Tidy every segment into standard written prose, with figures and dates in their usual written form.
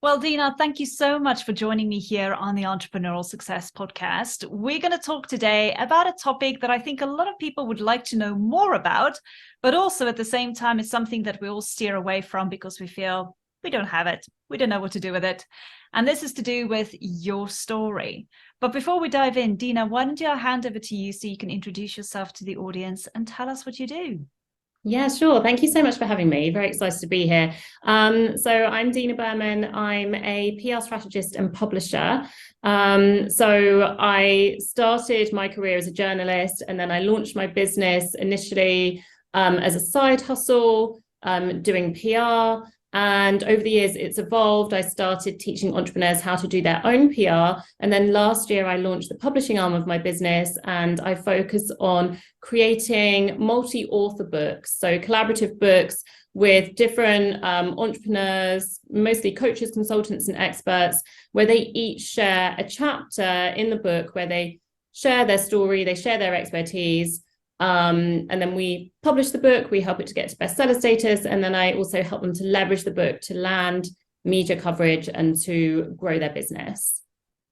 Well, Dina, thank you so much for joining me here on the Entrepreneurial Success Podcast. We're going to talk today about a topic that I think a lot of people would like to know more about, but also at the same time, it's something that we all steer away from because we feel we don't have it. We don't know what to do with it. And this is to do with your story. But before we dive in, Dina, why don't I hand over to you so you can introduce yourself to the audience and tell us what you do? Yeah, sure. Thank you so much for having me. Very excited to be here. So I'm Dina Behrman. I'm a PR strategist and publisher. So I started my career as a journalist, and then I launched my business initially as a side hustle, doing PR. And over the years, it's evolved. I started teaching entrepreneurs how to do their own PR. And then last year, I launched the publishing arm of my business, and I focus on creating multi-author books, so collaborative books with different entrepreneurs, mostly coaches, consultants, and experts, where they each share a chapter in the book where they share their story, they share their expertise. And then we publish the book, we help it to get to bestseller status, and then I also help them to leverage the book to land media coverage and to grow their business.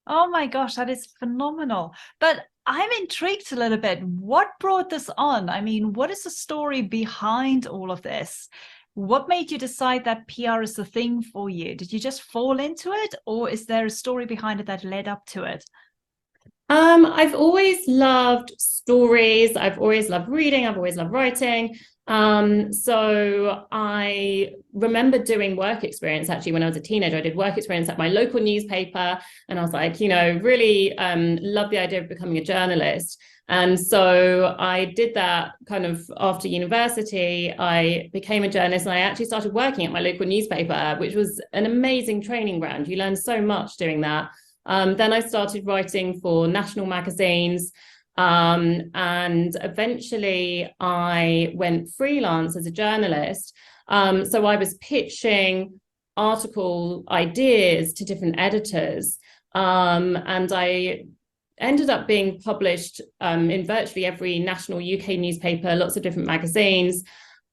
Oh my gosh, that is phenomenal. But I'm intrigued a little bit. What brought this on? I mean, what is the story behind all of this? What made you decide that PR is the thing for you? Did you just fall into it, or is there a story behind it that led up to it? I've always loved stories. I've always loved reading. I've always loved writing. So I remember doing work experience actually when I was a teenager. I did work experience at my local newspaper, and I was like, really love the idea of becoming a journalist. And so I did that kind of after university. I became a journalist, and I actually started working at my local newspaper, which was an amazing training ground. You learn so much doing that. Then I started writing for national magazines, and eventually I went freelance as a journalist. So I was pitching article ideas to different editors, and I ended up being published in virtually every national UK newspaper, lots of different magazines.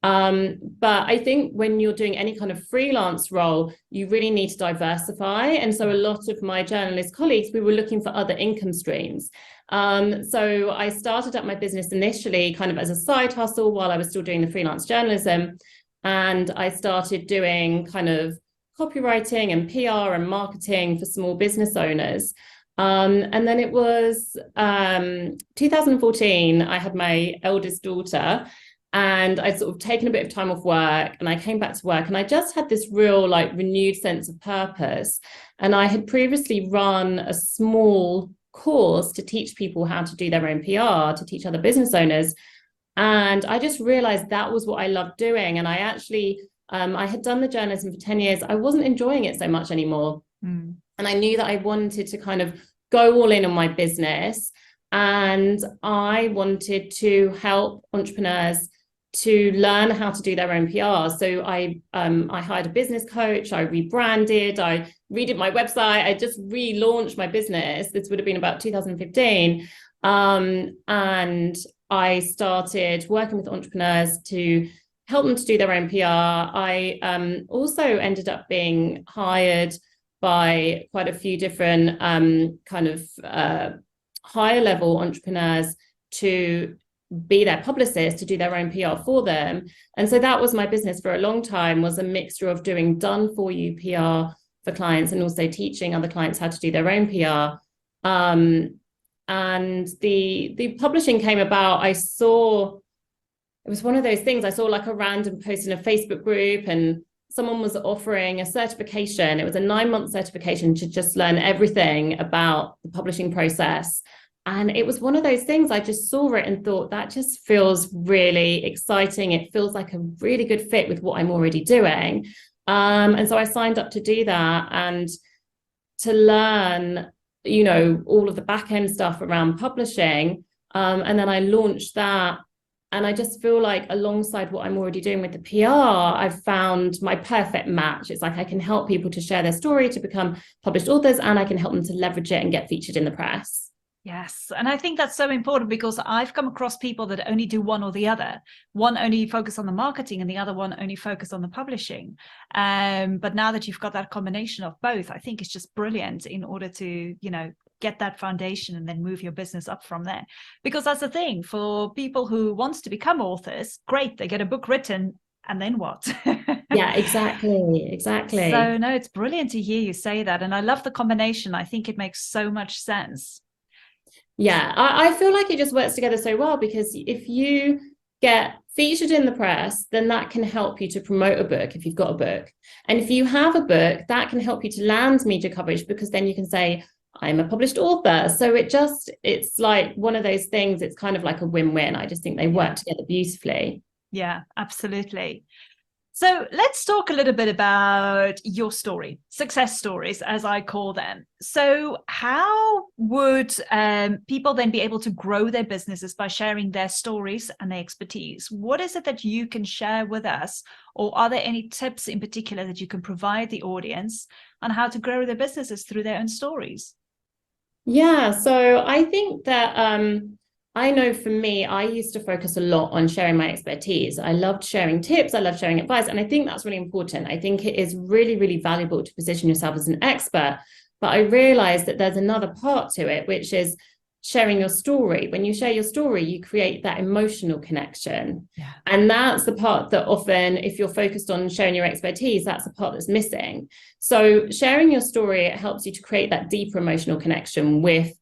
But I think when you're doing any kind of freelance role, you really need to diversify. And so a lot of my journalist colleagues, we were looking for other income streams. So I started up my business initially kind of as a side hustle while I was still doing the freelance journalism. And I started doing kind of copywriting and PR and marketing for small business owners. And then it was 2014, I had my eldest daughter. And I'd sort of taken a bit of time off work, and I came back to work, and I just had this real renewed sense of purpose. And I had previously run a small course to teach people how to do their own PR, to teach other business owners. And I just realized that was what I loved doing. And I actually, I had done the journalism for 10 years. I wasn't enjoying it so much anymore. And I knew that I wanted to kind of go all in on my business. And I wanted to help entrepreneurs to learn how to do their own PR. So I hired a business coach, I rebranded, I redid my website, I just relaunched my business. This would have been about 2015. And I started working with entrepreneurs to help them to do their own PR. I also ended up being hired by quite a few different higher level entrepreneurs to be their publicist, to do their own PR for them. And so that was my business for a long time, was a mixture of doing done for you PR for clients and also teaching other clients how to do their own PR. And the publishing came about. I saw, it was one of those things, I saw like a random post in a Facebook group, and someone was offering a certification. It was a 9-month certification to just learn everything about the publishing process. And it was one of those things, I just saw it and thought, that just feels really exciting. It feels like a really good fit with what I'm already doing. And so I signed up to do that and to learn, all of the back end stuff around publishing. And then I launched that. And I just feel like alongside what I'm already doing with the PR, I've found my perfect match. It's like I can help people to share their story, to become published authors, and I can help them to leverage it and get featured in the press. Yes. And I think that's so important because I've come across people that only do one or the other. One only focus on the marketing and the other one only focus on the publishing. But now that you've got that combination of both, I think it's just brilliant in order to, get that foundation and then move your business up from there. Because that's the thing for people who wants to become authors, great, they get a book written and then what? Yeah, exactly. So no, it's brilliant to hear you say that. And I love the combination. I think it makes so much sense. Yeah, I feel like it just works together so well, because if you get featured in the press, then that can help you to promote a book if you've got a book. And if you have a book, that can help you to land media coverage, because then you can say, I'm a published author. So it's like one of those things, it's kind of like a win-win. I just think they work together beautifully. Yeah, absolutely. So let's talk a little bit about your story, success stories, as I call them. So how would people then be able to grow their businesses by sharing their stories and their expertise? What is it that you can share with us? Or are there any tips in particular that you can provide the audience on how to grow their businesses through their own stories? Yeah, so I think that I know for me, I used to focus a lot on sharing my expertise. I loved sharing tips, I love sharing advice, and I think that's really important. I think it is really, really valuable to position yourself as an expert. But I realized that there's another part to it, which is sharing your story. When you share your story, you create that emotional connection. Yeah. And that's the part that often, if you're focused on sharing your expertise, that's the part that's missing. So sharing your story, it helps you to create that deeper emotional connection with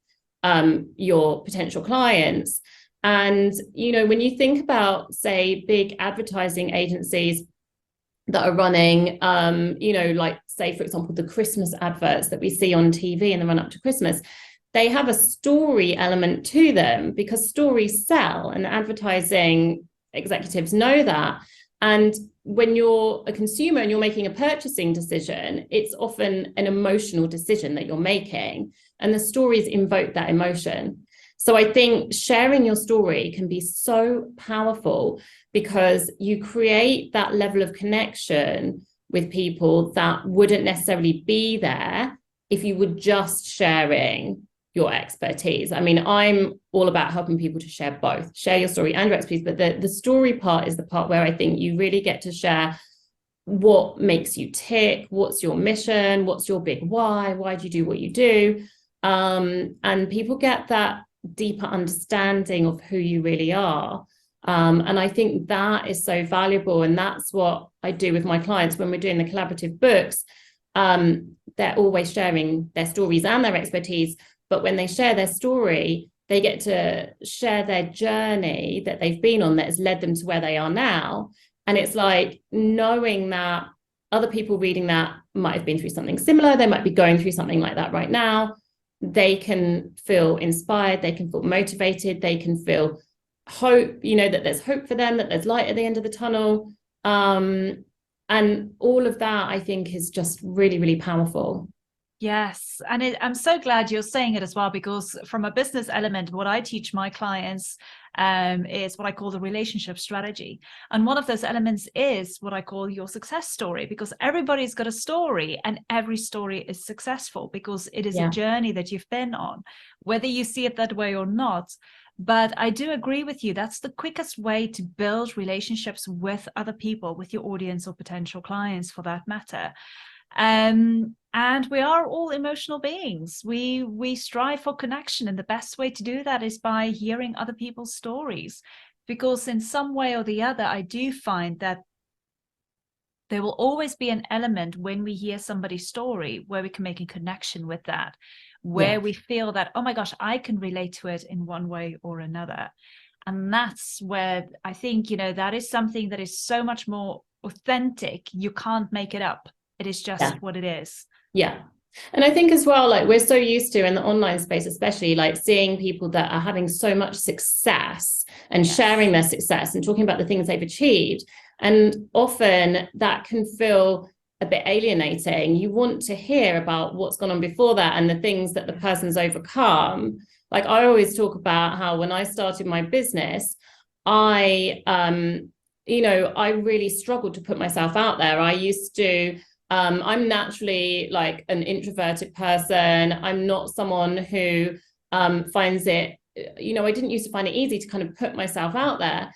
your potential clients. And, when you think about, say, big advertising agencies that are running, like, say, for example, the Christmas adverts that we see on TV in the run up to Christmas, they have a story element to them because stories sell, and advertising executives know that. And when you're a consumer and you're making a purchasing decision, it's often an emotional decision that you're making, and the stories invoke that emotion. So I think sharing your story can be so powerful because you create that level of connection with people that wouldn't necessarily be there if you were just sharing your expertise. I mean, I'm all about helping people to share both, share your story and your expertise, but the story part is the part where I think you really get to share what makes you tick, what's your mission, what's your big why do you do what you do? And people get that deeper understanding of who you really are. And I think that is so valuable. And that's what I do with my clients when we're doing the collaborative books. They're always sharing their stories and their expertise. But when they share their story, they get to share their journey that they've been on that has led them to where they are now. And it's like knowing that other people reading that might have been through something similar. They might be going through something like that right now. They can feel inspired. They can feel motivated. They can feel hope, that there's hope for them, that there's light at the end of the tunnel. And all of that, I think, is just really, really powerful. Yes. And I'm so glad you're saying it as well, because from a business element, what I teach my clients is what I call the relationship strategy. And one of those elements is what I call your success story, because everybody's got a story and every story is successful because it is a journey that you've been on, whether you see it that way or not. But I do agree with you. That's the quickest way to build relationships with other people, with your audience or potential clients for that matter. And we are all emotional beings. We strive for connection, and the best way to do that is by hearing other people's stories, because in some way or the other, I do find that there will always be an element when we hear somebody's story where we can make a connection with that, where we feel that, oh my gosh, I can relate to it in one way or another. And that's where I think, that is something that is so much more authentic. You can't make it up. It is just what it is. Yeah. And I think as well, like, we're so used to, in the online space, especially, like, seeing people that are having so much success and sharing their success and talking about the things they've achieved. And often that can feel a bit alienating. You want to hear about what's gone on before that and the things that the person's overcome. Like, I always talk about how when I started my business, I really struggled to put myself out there. I used to I'm naturally like an introverted person. I'm not someone who finds it, I didn't used to find it easy to kind of put myself out there.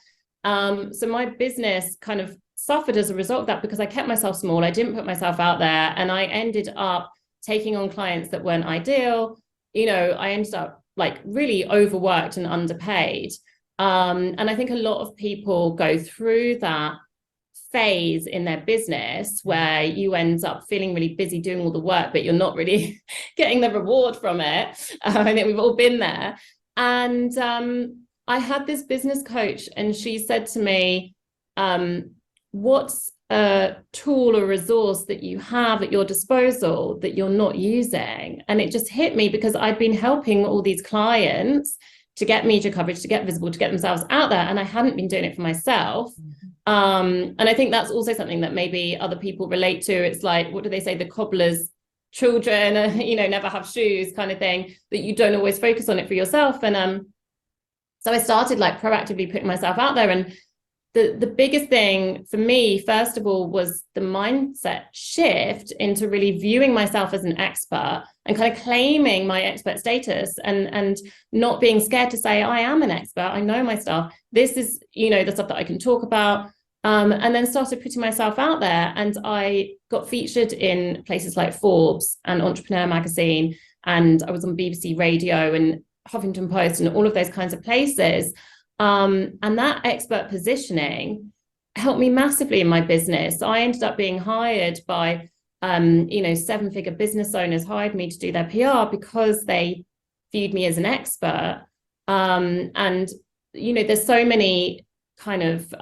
So my business kind of suffered as a result of that, because I kept myself small. I didn't put myself out there, and I ended up taking on clients that weren't ideal. I ended up like really overworked and underpaid. And I think a lot of people go through that phase in their business where you end up feeling really busy doing all the work, but you're not really getting the reward from it. I think we've all been there. And I had this business coach, and she said to me, what's a tool or resource that you have at your disposal that you're not using? And it just hit me, because I'd been helping all these clients to get media coverage, to get visible, to get themselves out there, and I hadn't been doing it for myself. And I think that's also something that maybe other people relate to. It's like, what do they say? The cobbler's children, never have shoes kind of thing, that you don't always focus on it for yourself. And so I started like proactively putting myself out there. And the biggest thing for me, first of all, was the mindset shift into really viewing myself as an expert and kind of claiming my expert status, and not being scared to say, I am an expert. I know my stuff. This is, the stuff that I can talk about. And then started putting myself out there, and I got featured in places like Forbes and Entrepreneur magazine, and I was on BBC Radio and Huffington Post and all of those kinds of places. And that expert positioning helped me massively in my business. I ended up being hired by, 7-figure business owners hired me to do their PR because they viewed me as an expert. And, there's so many kind of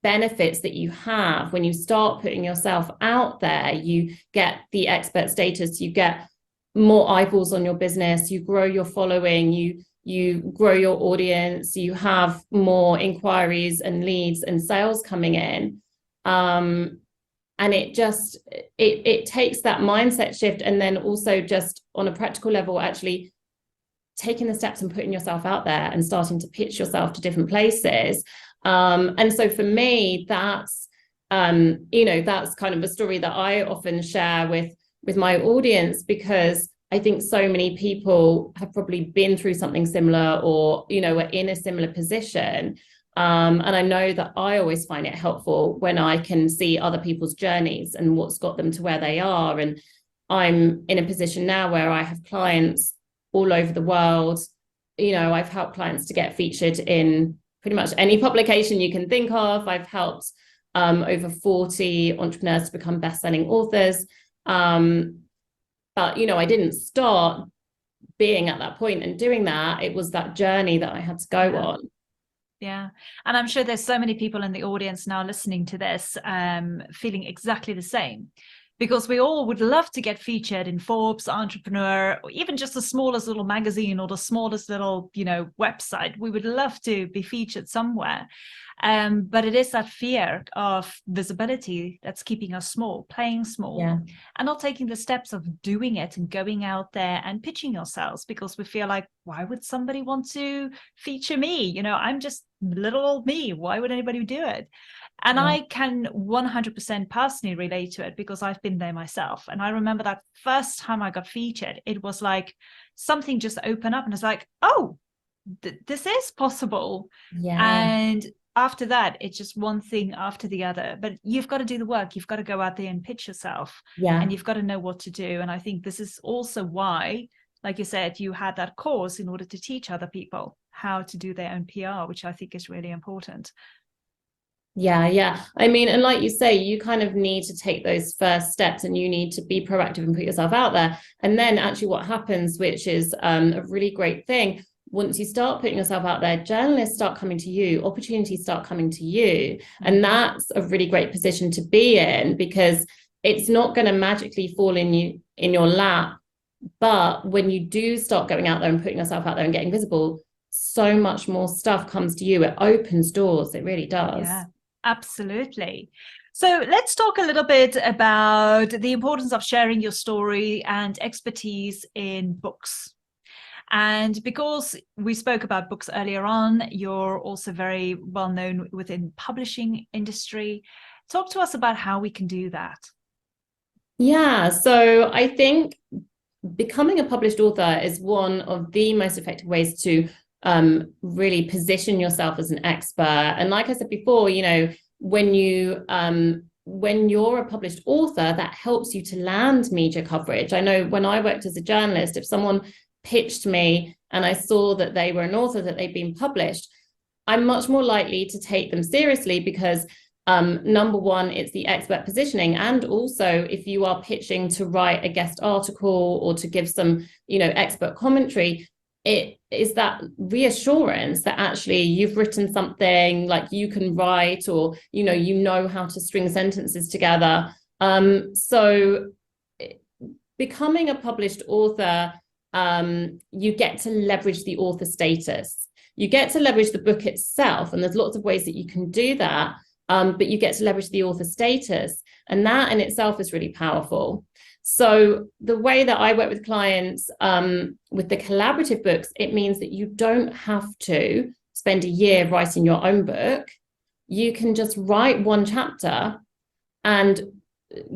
benefits that you have when you start putting yourself out there. You get the expert status, you get more eyeballs on your business, you grow your following, you grow your audience, you have more inquiries and leads and sales coming in. And it just, it takes that mindset shift. And then also just on a practical level, actually taking the steps and putting yourself out there and starting to pitch yourself to different places. And so for me, that's, that's kind of a story that I often share with my audience, because I think so many people have probably been through something similar, or, are in a similar position. And I know that I always find it helpful when I can see other people's journeys and what's got them to where they are. And I'm in a position now where I have clients all over the world. I've helped clients to get featured in pretty much any publication you can think of. I've helped over 40 entrepreneurs to become best-selling authors. But, I didn't start being at that point and doing that. It was that journey that I had to go on. Yeah. And I'm sure there's so many people in the audience now listening to this, feeling exactly the same, because we all would love to get featured in Forbes, Entrepreneur, or even just the smallest little magazine or the smallest little, website. We would love to be featured somewhere. But it is that fear of visibility that's keeping us small, playing small, and not taking the steps of doing it and going out there and pitching yourselves, because we feel like, why would somebody want to feature me? I'm just little old me. Why would anybody do it? And I can 100% personally relate to it, because I've been there myself. And I remember that first time I got featured, it was like something just opened up, and it's like, oh, this is possible. And after that, it's just one thing after the other. But you've got to do the work. You've got to go out there and pitch yourself. And you've got to know what to do. And I think this is also why, like you said, you had that course in order to teach other people how to do their own PR, which I think is really important. Yeah. I mean, and like you say, you kind of need to take those first steps, and you need to be proactive and put yourself out there. And then actually what happens, which is a really great thing, once you start putting yourself out there, journalists start coming to you, opportunities start coming to you. And that's a really great position to be in, because it's not going to magically fall in your lap. But when you do start going out there and putting yourself out there and getting visible, so much more stuff comes to you. It opens doors. It really does. Yeah, absolutely. So let's talk a little bit about the importance of sharing your story and expertise in books. And because we spoke about books earlier on, you're also very well known within publishing industry. Talk to us about how we can do that. Yeah, so I think becoming a published author is one of the most effective ways to really position yourself as an expert. And like I said before, you know, when you're a published author, that helps you to land media coverage. I know when I worked as a journalist, if someone pitched me and I saw that they were an author, that they'd been published, I'm much more likely to take them seriously because number one, it's the expert positioning. And also, if you are pitching to write a guest article or to give some, you know, expert commentary, it is that reassurance that actually you've written something, like you can write, or, you know how to string sentences together. So becoming a published author, you get to leverage the author status. You get to leverage the book itself, and there's lots of ways that you can do that. But you get to leverage the author status, and that in itself is really powerful. So the way that I work with clients with the collaborative books, it means that you don't have to spend a year writing your own book. You can just write one chapter and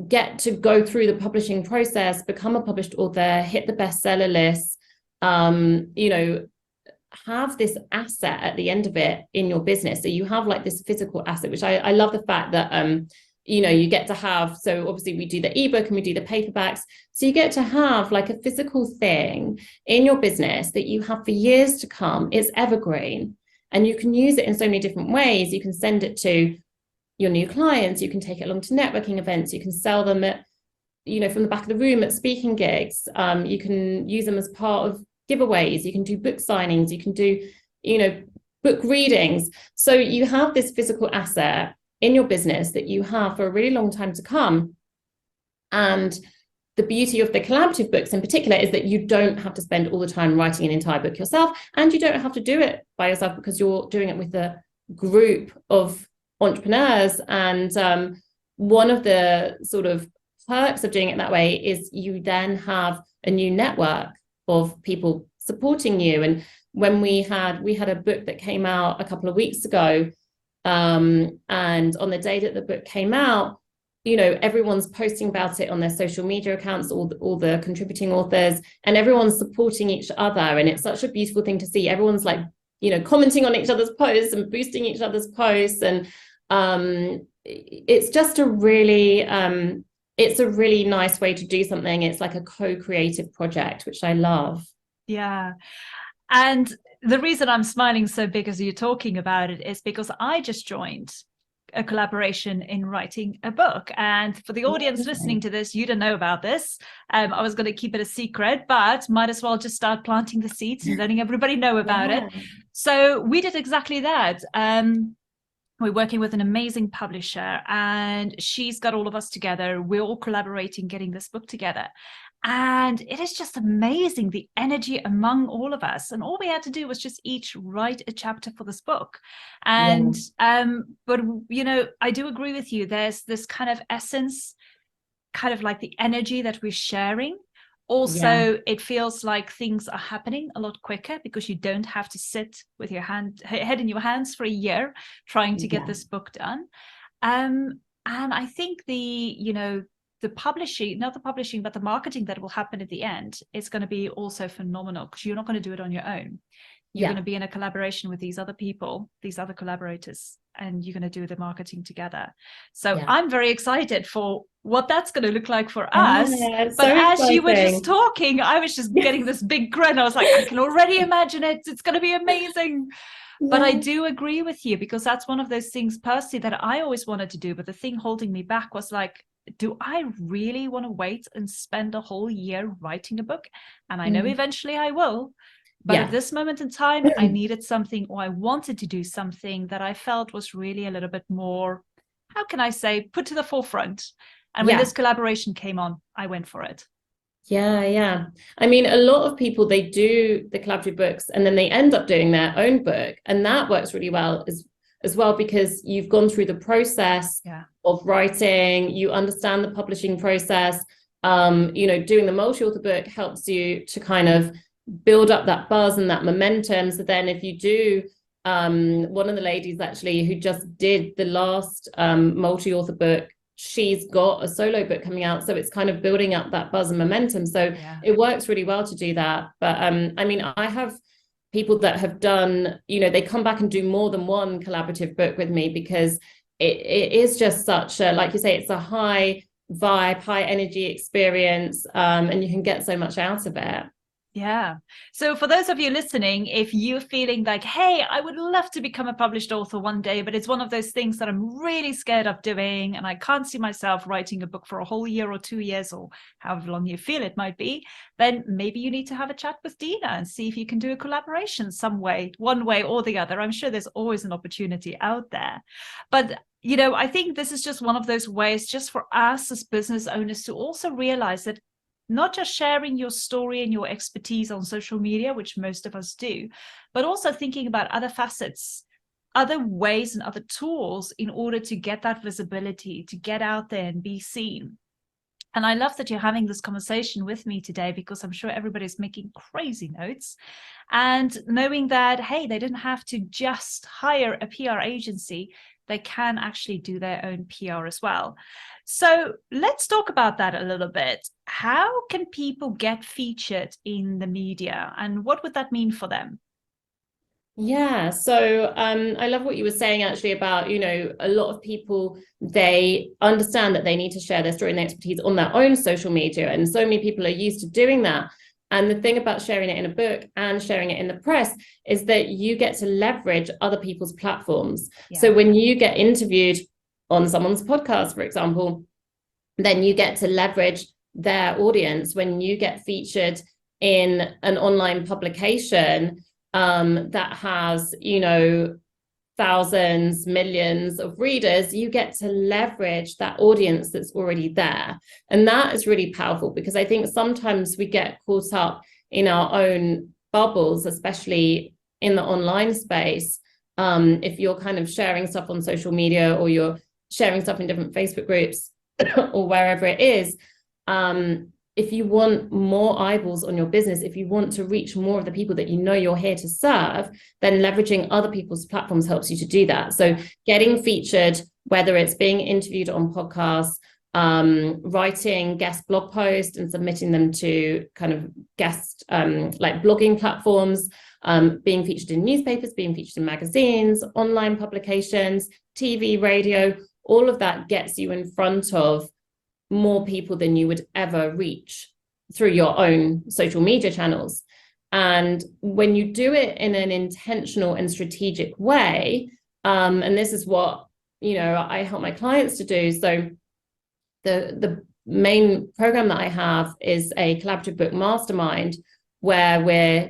get to go through the publishing process, become a published author, hit the bestseller list, you know, have this asset at the end of it in your business. So you have like this physical asset, which I love the fact that, you know, you get to have, so obviously we do the ebook and we do the paperbacks. So you get to have like a physical thing in your business that you have for years to come. It's evergreen and you can use it in so many different ways. You can send it to your new clients. You can take it along to networking events. You can sell them at, you know, from the back of the room at speaking gigs. You can use them as part of giveaways. You can do book signings. You can do, you know, book readings. So you have this physical asset in your business that you have for a really long time to come. And the beauty of the collaborative books in particular is that you don't have to spend all the time writing an entire book yourself, and you don't have to do it by yourself because you're doing it with a group of entrepreneurs. And one of the sort of perks of doing it that way is you then have a new network of people supporting you. And when we had a book that came out a couple of weeks ago, and on the day that the book came out, you know, everyone's posting about it on their social media accounts, all the contributing authors, and everyone's supporting each other. And it's such a beautiful thing to see. Everyone's like, you know, commenting on each other's posts and boosting each other's posts. And it's just a really nice way to do something. It's like a co-creative project, which I love. Yeah. And the reason I'm smiling so big as you're talking about it is because I just joined a collaboration in writing a book. And for the audience listening to this, you don't know about this. I was going to keep it a secret, but might as well just start planting the seeds and letting everybody know about it. So we did exactly that. We're working with an amazing publisher, and she's got all of us together. We're all collaborating, getting this book together. And it is just amazing, the energy among all of us. And all we had to do was just each write a chapter for this book. And but you know, I do agree with you. There's this kind of essence, kind of like the energy that we're sharing. Also, it feels like things are happening a lot quicker because you don't have to sit with your head in your hands for a year trying to get this book done. And I think the publishing, not the publishing, but the marketing that will happen at the end is going to be also phenomenal because you're not going to do it on your own. You're going to be in a collaboration with these other people, these other collaborators, and you're going to do the marketing together. So I'm very excited for what that's going to look like for us. But as you were just talking, I was just getting this big grin. I was like, I can already imagine it. It's going to be amazing. But I do agree with you because that's one of those things personally that I always wanted to do. But the thing holding me back was like, do I really want to wait and spend a whole year writing a book? And I know eventually I will. But at this moment in time, I needed something, or I wanted to do something that I felt was really a little bit more, how can I say, put to the forefront. And when this collaboration came on, I went for it. Yeah. I mean, a lot of people, they do the collaborative books and then they end up doing their own book. And that works really well as well, because you've gone through the process of writing, you understand the publishing process. You know, doing the multi-author book helps you to kind of build up that buzz and that momentum. So then if you do, one of the ladies actually who just did the last multi-author book, she's got a solo book coming out. So it's kind of building up that buzz and momentum. So it works really well to do that. But I mean, I have people that have done, they come back and do more than one collaborative book with me, because it is just such a, like you say, it's a high vibe, high energy experience, and you can get so much out of it. Yeah. So for those of you listening, if you're feeling like, hey, I would love to become a published author one day, but it's one of those things that I'm really scared of doing, and I can't see myself writing a book for a whole year or 2 years, or however long you feel it might be, then maybe you need to have a chat with Dina and see if you can do a collaboration some way, one way or the other. I'm sure there's always an opportunity out there. But I think this is just one of those ways just for us as business owners to also realize that not just sharing your story and your expertise on social media, which most of us do, but also thinking about other facets, other ways and other tools in order to get that visibility, to get out there and be seen. And I love that you're having this conversation with me today, because I'm sure everybody's making crazy notes and knowing that, hey, they didn't have to just hire a PR agency. They can actually do their own PR as well. So let's talk about that a little bit. How can people get featured in the media, and what would that mean for them? Yeah, so I love what you were saying actually about, a lot of people, they understand that they need to share their story and their expertise on their own social media. And so many people are used to doing that. And the thing about sharing it in a book and sharing it in the press is that you get to leverage other people's platforms. Yeah. So when you get interviewed on someone's podcast, for example, then you get to leverage their audience. When you get featured in an online publication that has, thousands, millions of readers, you get to leverage that audience that's already there. And that is really powerful, because I think sometimes we get caught up in our own bubbles, especially in the online space. If you're kind of sharing stuff on social media, or you're sharing stuff in different Facebook groups or wherever it is, if you want more eyeballs on your business, if you want to reach more of the people that you're here to serve, then leveraging other people's platforms helps you to do that. So getting featured, whether it's being interviewed on podcasts, writing guest blog posts and submitting them to kind of guest like blogging platforms, being featured in newspapers, being featured in magazines, online publications, TV, radio, all of that gets you in front of more people than you would ever reach through your own social media channels. And when you do it in an intentional and strategic way, and this is what, I help my clients to do. So the main program that I have is a collaborative book mastermind, where we're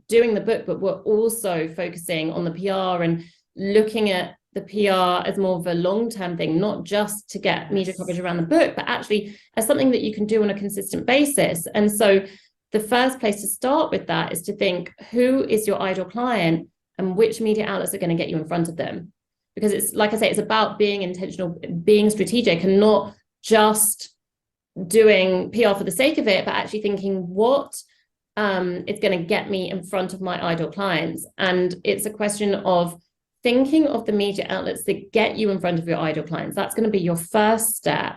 doing the book, but we're also focusing on the PR and looking at the PR as more of a long-term thing, not just to get media coverage around the book, but actually as something that you can do on a consistent basis. And so the first place to start with that is to think, who is your ideal client and which media outlets are going to get you in front of them? Because it's, like I say, it's about being intentional, being strategic, and not just doing PR for the sake of it, but actually thinking what is going to get me in front of my ideal clients. And it's a question of thinking of the media outlets that get you in front of your ideal clients. That's going to be your first step.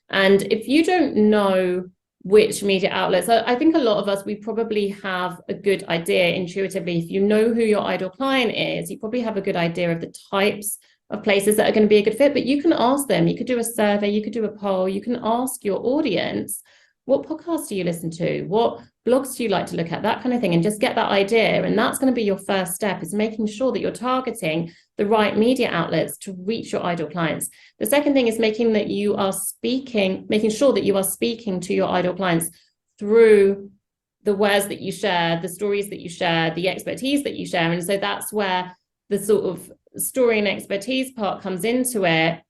And if you don't know which media outlets, I think a lot of us, we probably have a good idea intuitively. If you know who your ideal client is, you probably have a good idea of the types of places that are going to be a good fit. But you can ask them, you could do a survey, you could do a poll, you can ask your audience, what podcasts do you listen to? What blogs do you like to look at? That kind of thing, and just get that idea. And that's going to be your first step, is making sure that you're targeting the right media outlets to reach your ideal clients. The second thing is making sure that you are speaking to your ideal clients through the words that you share, the stories that you share, the expertise that you share. And so that's where the sort of story and expertise part comes into it.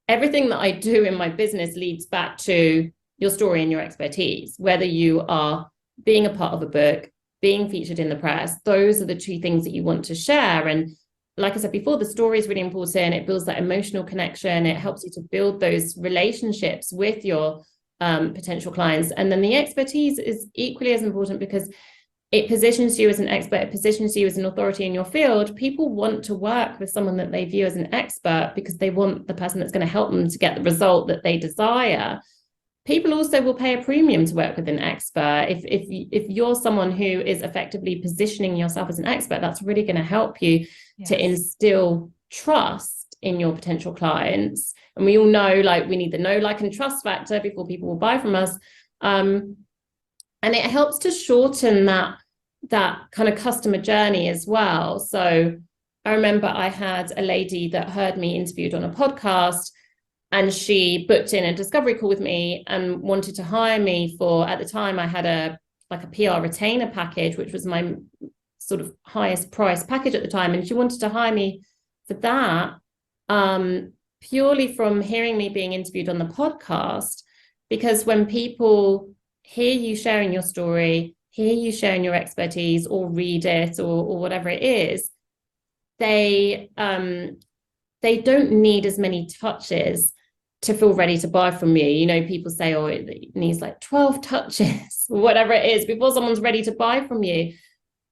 Everything that I do in my business leads back to your story and your expertise, whether you are being a part of a book, being featured in the press. Those are the two things that you want to share. And like I said before, the story is really important. It builds that emotional connection. It helps you to build those relationships with your potential clients. And then the expertise is equally as important, because it positions you as an expert, it positions you as an authority in your field. People want to work with someone that they view as an expert because they want the person that's going to help them to get the result that they desire. People also will pay a premium to work with an expert. If you're someone who is effectively positioning yourself as an expert, that's really going to help you to instill trust in your potential clients. And we all know, like, we need the know, like, and trust factor before people will buy from us. And it helps to shorten that kind of customer journey as well. So I remember I had a lady that heard me interviewed on a podcast, and she booked in a discovery call with me and wanted to hire me for, at the time I had a PR retainer package, which was my sort of highest price package at the time. And she wanted to hire me for that, purely from hearing me being interviewed on the podcast. Because when people hear you sharing your story, hear you sharing your expertise, or read it, or whatever it is, they don't need as many touches to feel ready to buy from you. You know, people say, oh, it needs like 12 touches, whatever it is, before someone's ready to buy from you.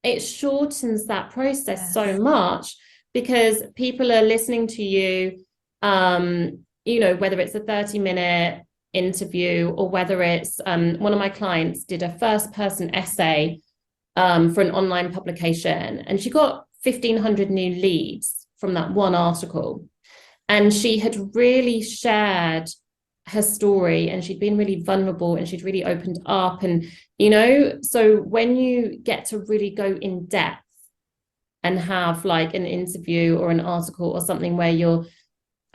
It shortens that process so much, because people are listening to you, you know, whether it's a 30-minute interview or whether it's one of my clients did a first person essay for an online publication, and she got 1,500 new leads from that one article. And she had really shared her story, and she'd been really vulnerable, and she'd really opened up. And, you know, so when you get to really go in depth and have like an interview or an article or something where you're,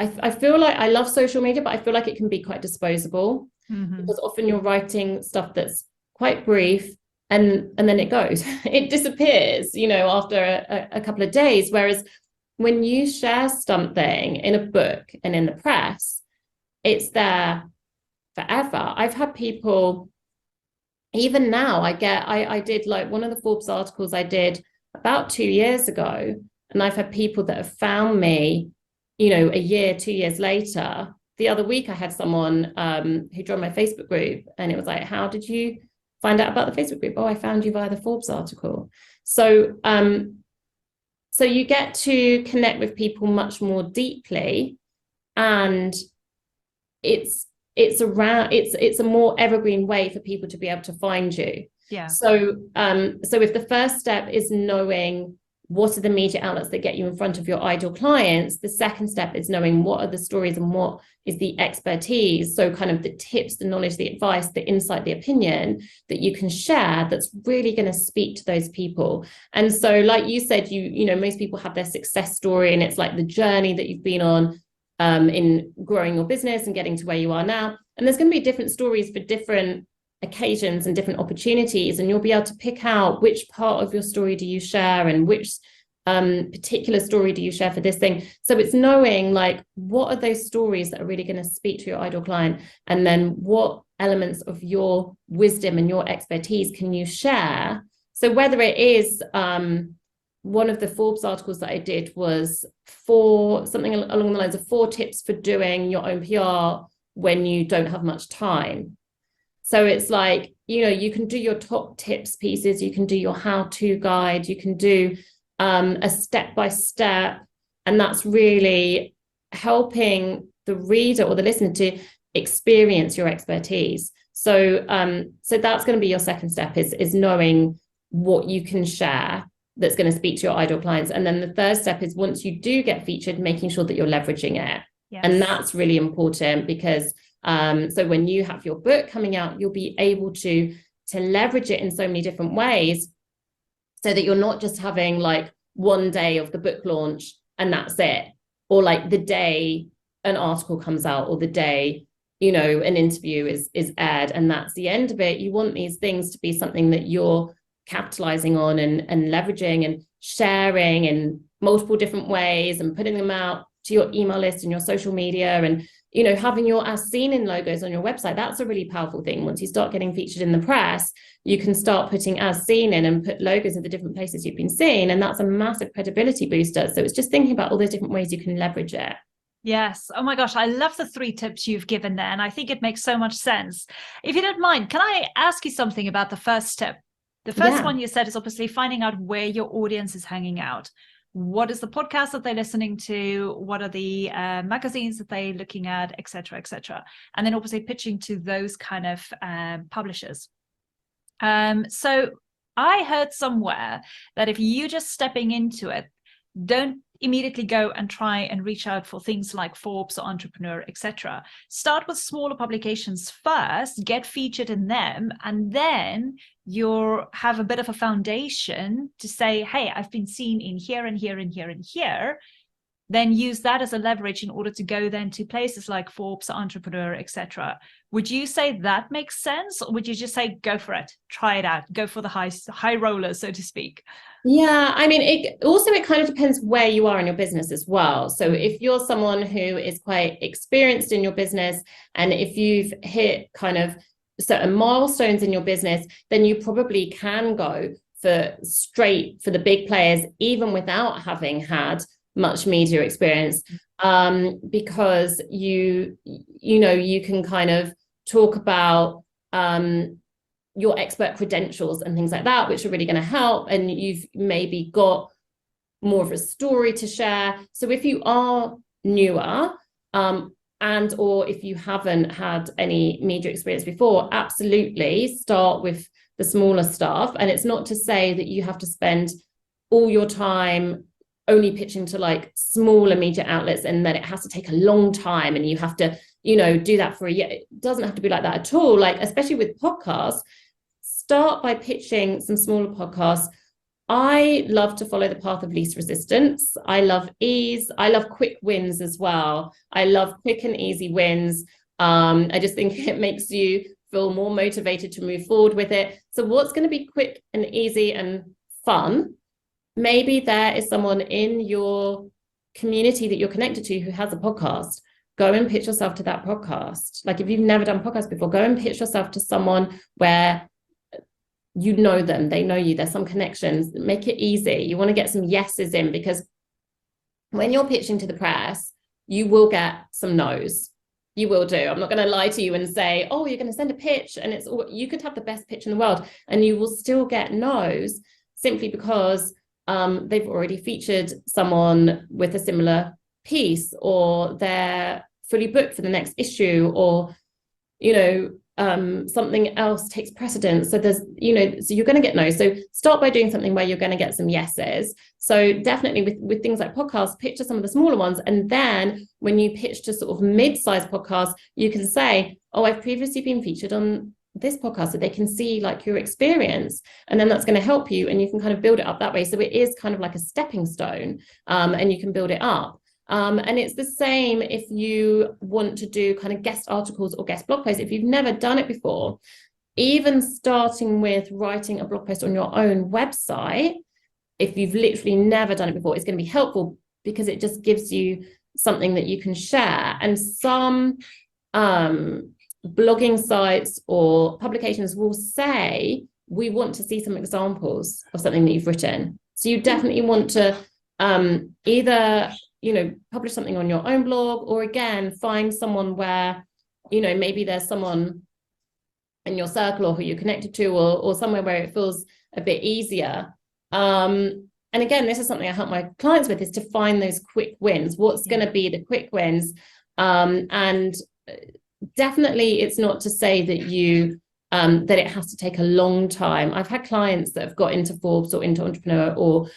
I feel like, I love social media, but I feel like it can be quite disposable, because often you're writing stuff that's quite brief, and then it goes, it disappears, you know, after a couple of days. Whereas when you share something in a book and in the press, it's there forever. I've had people, even now, I did like one of the Forbes articles I did about 2 years ago, and I've had people that have found me, you know, a year, 2 years later. The other week I had someone who joined my Facebook group, and it was like, how did you find out about the Facebook group? Oh, I found you via the Forbes article. So so you get to connect with people much more deeply, and it's a more evergreen way for people to be able to find you. Yeah. So if the first step is knowing what are the media outlets that get you in front of your ideal clients, the second step is knowing what are the stories and what is the expertise. So kind of the tips, the knowledge, the advice, the insight, the opinion that you can share that's really going to speak to those people. And so, like you said, you know, most people have their success story, and it's like the journey that you've been on in growing your business and getting to where you are now. And there's going to be different stories for different occasions and different opportunities, and you'll be able to pick out which part of your story do you share, and which particular story do you share for this thing. So it's knowing, like, what are those stories that are really going to speak to your ideal client, and then what elements of your wisdom and your expertise can you share. So whether it is one of the Forbes articles that I did was for something along the lines of 4 tips for doing your own PR when you don't have much time. So it's like, you know, you can do your top tips pieces, you can do your how-to guide, you can do a step-by-step, and that's really helping the reader or the listener to experience your expertise. So so that's going to be your second step, is knowing what you can share that's going to speak to your ideal clients. And then the third step is, once you do get featured, making sure that you're leveraging it. Yes. And that's really important, because so when you have your book coming out, you'll be able to leverage it in so many different ways, so that you're not just having like one day of the book launch and that's it, or like the day an article comes out, or the day, you know, an interview is aired and that's the end of it. You want these things to be something that you're capitalizing on and leveraging and sharing in multiple different ways, and putting them out to your email list and your social media, and, you know, having your as seen in logos on your website. That's a really powerful thing. Once you start getting featured in the press, you can start putting as seen in and put logos of the different places you've been seen, and that's a massive credibility booster. So it's just thinking about all those different ways you can leverage it. Yes. Oh my gosh, I love the 3 tips you've given there, and I think it makes so much sense. If you don't mind, can I ask you something about the first tip? The first one you said is obviously finding out where your audience is hanging out. What is the podcast that they're listening to? What are the magazines that they're looking at, et cetera, et cetera. And then obviously pitching to those kind of publishers. So I heard somewhere that if you just stepping into it, don't immediately go and try and reach out for things like Forbes or Entrepreneur, etc. Start with smaller publications first, get featured in them, and then you'll have a bit of a foundation to say, hey, I've been seen in here and here and here and here. Then use that as a leverage in order to go then to places like Forbes, Entrepreneur, etc. Would you say that makes sense, or would you just say go for it, try it out, go for the high rollers, so to speak? Yeah, I mean, it kind of depends where you are in your business as well. So if you're someone who is quite experienced in your business, and if you've hit kind of certain milestones in your business, then you probably can go straight for the big players, even without having had much media experience, because you can kind of talk about your expert credentials and things like that, which are really going to help. And you've maybe got more of a story to share. So if you are newer, and or if you haven't had any media experience before, absolutely start with the smaller stuff. And it's not to say that you have to spend all your time only pitching to like smaller media outlets and that it has to take a long time and you have to, do that for a year. It doesn't have to be like that at all. Like, especially with podcasts, start by pitching some smaller podcasts. I love to follow the path of least resistance. I love ease. I love quick wins as well. I love quick and easy wins. I just think it makes you feel more motivated to move forward with it. So what's going to be quick and easy and fun? Maybe there is someone in your community that you're connected to who has a podcast. Go and pitch yourself to that podcast. Like, if you've never done podcasts before, go and pitch yourself to someone where you know them, they know you, there's some connections. Make it easy. You want to get some yeses in, because when you're pitching to the press, you will get some no's. You will do. I'm not going to lie to you and say, oh, you're going to send a pitch and you could have the best pitch in the world and you will still get no's, simply because they've already featured someone with a similar piece, or they're fully booked for the next issue, or something else takes precedence. So there's so you're going to get no. So start by doing something where you're going to get some yeses. So definitely with things like podcasts, pitch to some of the smaller ones, and then when you pitch to sort of mid-sized podcasts, you can say, oh, I've previously been featured on this podcast, so they can see like your experience, and then that's going to help you, and you can kind of build it up that way. So it is kind of like a stepping stone, and you can build it up. And it's the same if you want to do kind of guest articles or guest blog posts. If you've never done it before, even starting with writing a blog post on your own website, if you've literally never done it before, it's going to be helpful, because it just gives you something that you can share. And some blogging sites or publications will say, we want to see some examples of something that you've written. So you definitely want to either publish something on your own blog, or again, find someone where, maybe there's someone in your circle or who you're connected to, or somewhere where it feels a bit easier. And again, this is something I help my clients with, is to find those quick wins. What's going to be the quick wins? And definitely it's not to say that that it has to take a long time. I've had clients that have got into Forbes or into Entrepreneur, or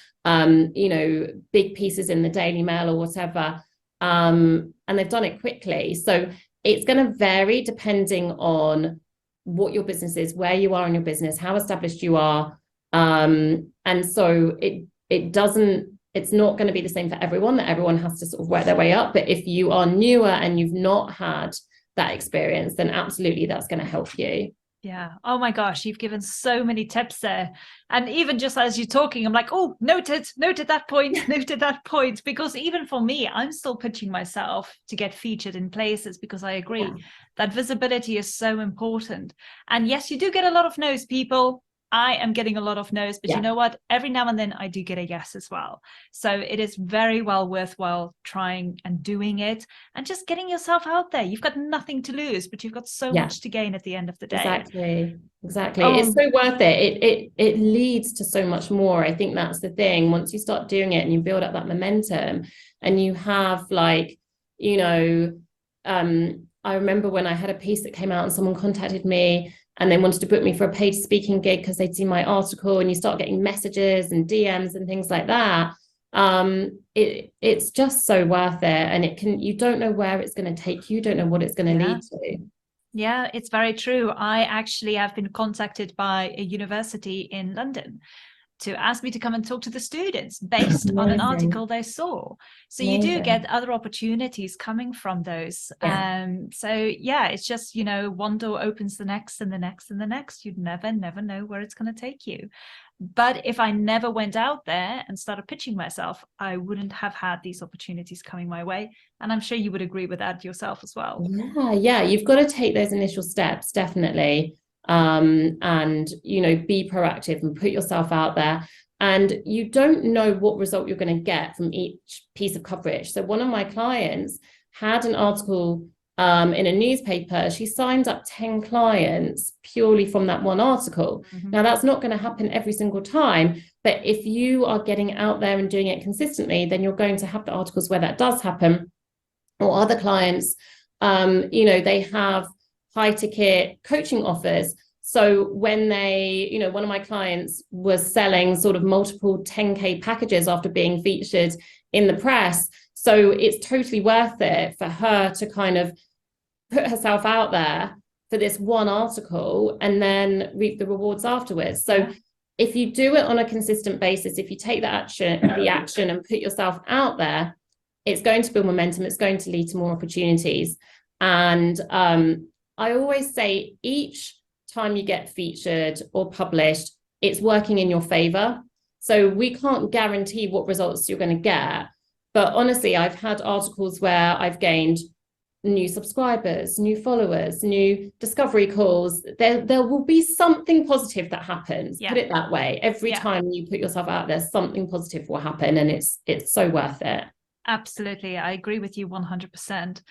big pieces in the Daily Mail or whatever, and they've done it quickly. So it's going to vary depending on what your business is, where you are in your business, how established you are, and so it's not going to be the same for everyone, that everyone has to sort of work their way up. But if you are newer and you've not had that experience, then absolutely that's going to help you. Yeah. Oh my gosh, you've given so many tips there. And even just as you're talking, I'm like, oh, noted that point, noted that point. Because even for me, I'm still pitching myself to get featured in places, because I agree that visibility is so important. And yes, you do get a lot of no's, people. I am getting a lot of no's, but you know what? Every now and then I do get a yes as well. So it is very well worthwhile trying and doing it and just getting yourself out there. You've got nothing to lose, but you've got so much to gain at the end of the day. Exactly. It's so worth it. It leads to so much more. I think that's the thing. Once you start doing it and you build up that momentum and you have like, you know, I remember when I had a piece that came out and someone contacted me and they wanted to book me for a paid speaking gig because they'd seen my article, and you start getting messages and DMs and things like that. It's just so worth it. And you don't know where it's going to take you. You don't know what it's going to lead to. Yeah, it's very true. I actually have been contacted by a university in London to ask me to come and talk to the students based on an article they saw. So you do get other opportunities coming from those. So yeah, it's just, you know, one door opens the next and the next and the next. You'd never know where it's going to take you. But if I never went out there and started pitching myself, I wouldn't have had these opportunities coming my way. And I'm sure you would agree with that yourself as well. Yeah, you've got to take those initial steps, definitely. And, you know, be proactive and put yourself out there. And you don't know what result you're going to get from each piece of coverage. So one of my clients had an article in a newspaper. She signed up 10 clients purely from that one article. Now, that's not going to happen every single time, but if you are getting out there and doing it consistently, then you're going to have the articles where that does happen. Or other clients, you know, they have high ticket coaching offers. So when they, you know, one of my clients was selling sort of multiple 10K packages after being featured in the press. So it's totally worth it for her to kind of put herself out there for this one article and then reap the rewards afterwards. So if you do it on a consistent basis, if you take the action and put yourself out there, it's going to build momentum. It's going to lead to more opportunities. And I always say each time you get featured or published, it's working in your favor. So we can't guarantee what results you're going to get. But honestly, I've had articles where I've gained new subscribers, new followers, new discovery calls. There will be something positive that happens. Put it that way. Every time you put yourself out there, something positive will happen, and it's so worth it. Absolutely. I agree with you 100%.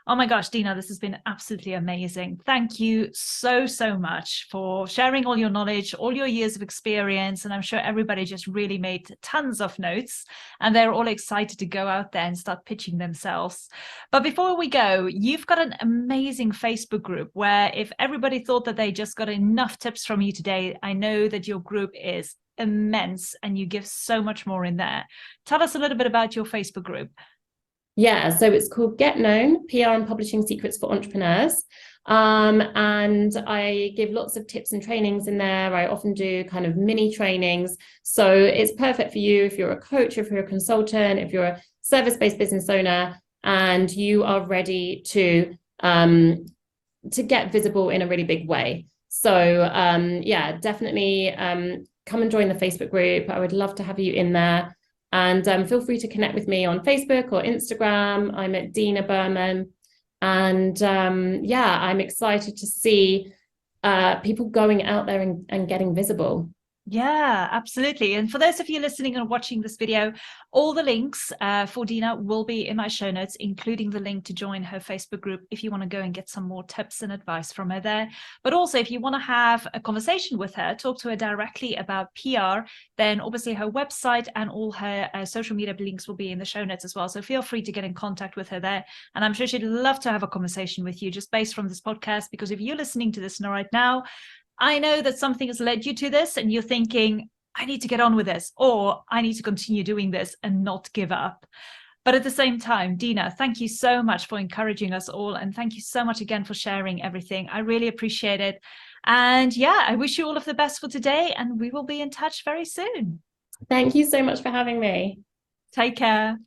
Oh my gosh, Dina, this has been absolutely amazing. Thank you so much for sharing all your knowledge, all your years of experience. And I'm sure everybody just really made tons of notes and they're all excited to go out there and start pitching themselves. But before we go, you've got an amazing Facebook group where if everybody thought that they just got enough tips from you today, I know that your group is immense and you give so much more in there. Tell us a little bit about your Facebook group. Yeah, so it's called Get Known, PR and Publishing Secrets for Entrepreneurs. And I give lots of tips and trainings in there. I often do kind of mini trainings. So it's perfect for you if you're a coach, if you're a consultant, if you're a service-based business owner, and you are ready to get visible in a really big way. So yeah, definitely come and join the Facebook group. I would love to have you in there. And feel free to connect with me on Facebook or Instagram. I'm at Dina Behrman. And yeah, I'm excited to see people going out there and getting visible. Yeah, absolutely. And for those of you listening and watching this video, all the links for Dina will be in my show notes, including the link to join her Facebook group if you want to go and get some more tips and advice from her there. But also, if you want to have a conversation with her, talk to her directly about PR, then obviously her website and all her social media links will be in the show notes as well. So feel free to get in contact with her there. And I'm sure she'd love to have a conversation with you just based from this podcast, because if you're listening to this right now, I know that something has led you to this and you're thinking, I need to get on with this, or I need to continue doing this and not give up. But at the same time, Dina, thank you so much for encouraging us all. And thank you so much again for sharing everything. I really appreciate it. And yeah, I wish you all of the best for today, and we will be in touch very soon. Thank you so much for having me. Take care.